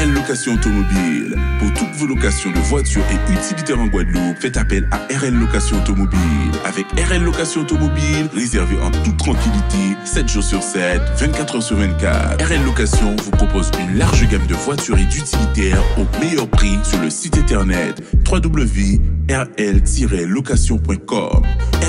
RL Location Automobile. Pour toutes vos locations de voitures et utilitaires en Guadeloupe, faites appel à RL Location Automobile. Avec RL Location Automobile, réservez en toute tranquillité, 7 jours sur 7, 24 heures sur 24. RL Location vous propose une large gamme de voitures et d'utilitaires au meilleur prix sur le site internet www.rl-location.com.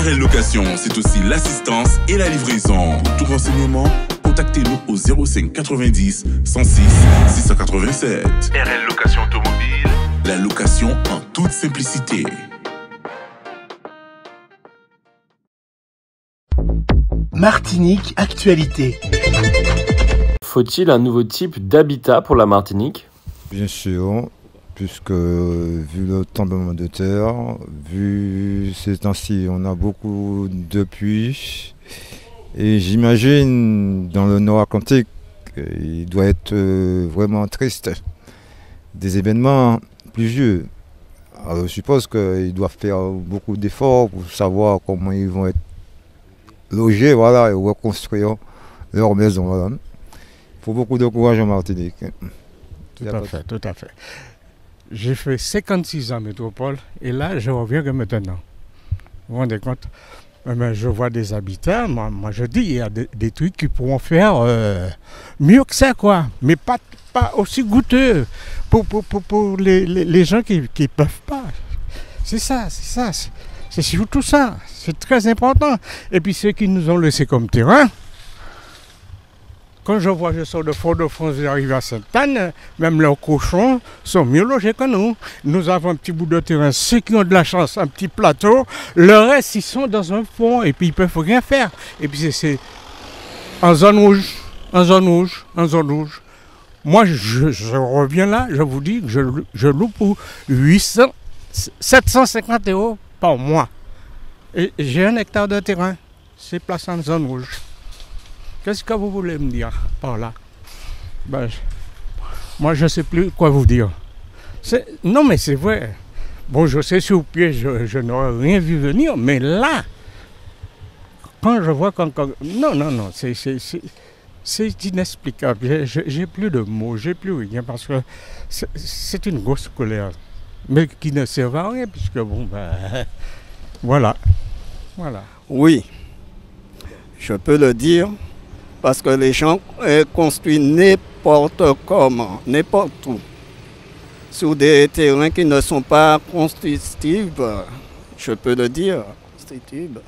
RL Location, c'est aussi l'assistance et la livraison. Pour tout renseignement, contactez-nous au 05 90 106 687. RL Location Automobile, la location en toute simplicité. Martinique Actualité. Faut-il un nouveau type d'habitat pour la Martinique? Bien sûr, puisque vu le tremblement de terre, vu ces temps-ci, on a beaucoup de pluie. Et j'imagine, dans le Nord Atlantique, il doit être vraiment triste. Des événements pluvieux. Alors, je suppose qu'ils doivent faire beaucoup d'efforts pour savoir comment ils vont être logés, voilà, et reconstruire leur maison. Voilà. Il faut beaucoup de courage en Martinique. Tout à fait, tout à fait. J'ai fait 56 ans en métropole et là, je reviens que maintenant. Vous vous rendez compte? Je vois des habitants, moi je dis, il y a des trucs qui pourront faire mieux que ça, quoi. Mais pas aussi goûteux pour les gens qui ne peuvent pas. C'est ça. C'est surtout ça. C'est très important. Et puis ceux qui nous ont laissé comme terrain, quand je sors de Fort-de-France, j'arrive à Sainte-Anne, même leurs cochons sont mieux logés que nous. Nous avons un petit bout de terrain, ceux qui ont de la chance, un petit plateau, le reste, ils sont dans un fond et puis ils ne peuvent rien faire. Et puis c'est en zone rouge. Moi, je reviens là, je vous dis que je loue pour 750 € par mois. Et j'ai 1 hectare de terrain, c'est placé en zone rouge. Qu'est-ce que vous voulez me dire par là? Moi, je ne sais plus quoi vous dire. Non, mais c'est vrai. Bon, je sais sur pied, je n'aurais rien vu venir, mais là, quand je vois non, c'est inexplicable. J'ai plus de mots, j'ai plus rien, parce que c'est une grosse colère, mais qui ne sert à rien, puisque voilà. Oui, je peux le dire. Parce que les gens construisent n'importe comment, n'importe où, sur des terrains qui ne sont pas constructibles, je peux le dire, constructibles.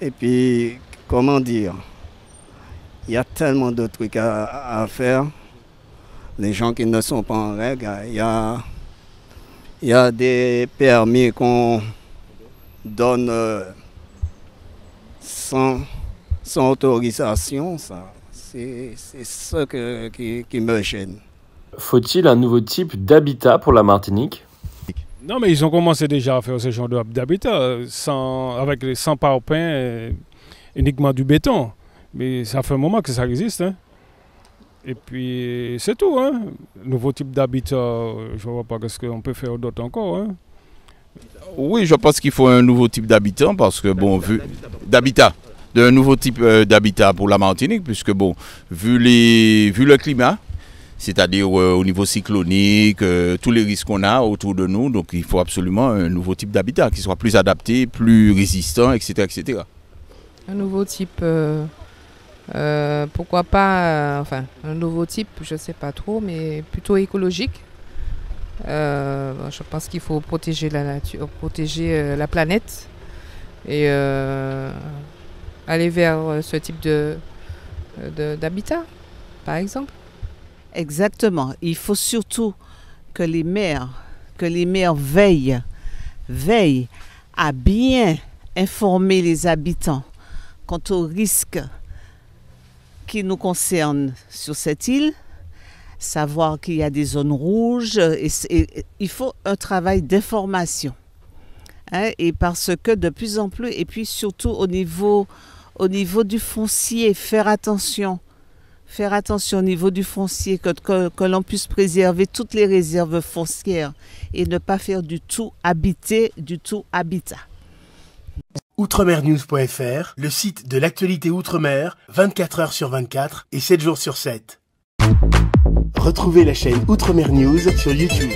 Et puis, comment dire, il y a tellement de trucs à faire. Les gens qui ne sont pas en règle, il y a des permis qu'on donne sans autorisation, ça, c'est ça qui me gêne. Faut-il un nouveau type d'habitat pour la Martinique? Non, mais ils ont commencé déjà à faire ce genre d'habitat, avec sans parpaing, uniquement du béton. Mais ça fait un moment que ça existe. Hein. Et puis, c'est tout. Hein. Nouveau type d'habitat, je ne vois pas ce qu'on peut faire d'autre encore. Hein. Oui, je pense qu'il faut un nouveau type d'habitat, parce que, bon, d'un nouveau type d'habitat pour la Martinique, puisque bon, vu le climat, c'est-à-dire au niveau cyclonique, tous les risques qu'on a autour de nous, donc il faut absolument un nouveau type d'habitat qui soit plus adapté, plus résistant, etc. etc. Un nouveau type, pourquoi pas, un nouveau type, je ne sais pas trop, mais plutôt écologique. Je pense qu'il faut protéger la nature, protéger la planète et aller vers ce type d'habitat, par exemple. Exactement. Il faut surtout que les maires veillent à bien informer les habitants quant aux risques qui nous concernent sur cette île, savoir qu'il y a des zones rouges, et il faut un travail d'information. Hein, et parce que de plus en plus, et puis surtout au niveau du foncier, faire attention au niveau du foncier, que l'on puisse préserver toutes les réserves foncières et ne pas faire du tout habité, du tout habitat. Outremernews.fr, le site de l'actualité outre-mer, 24 heures sur 24 et 7 jours sur 7. Retrouvez la chaîne Outre-mer News sur YouTube.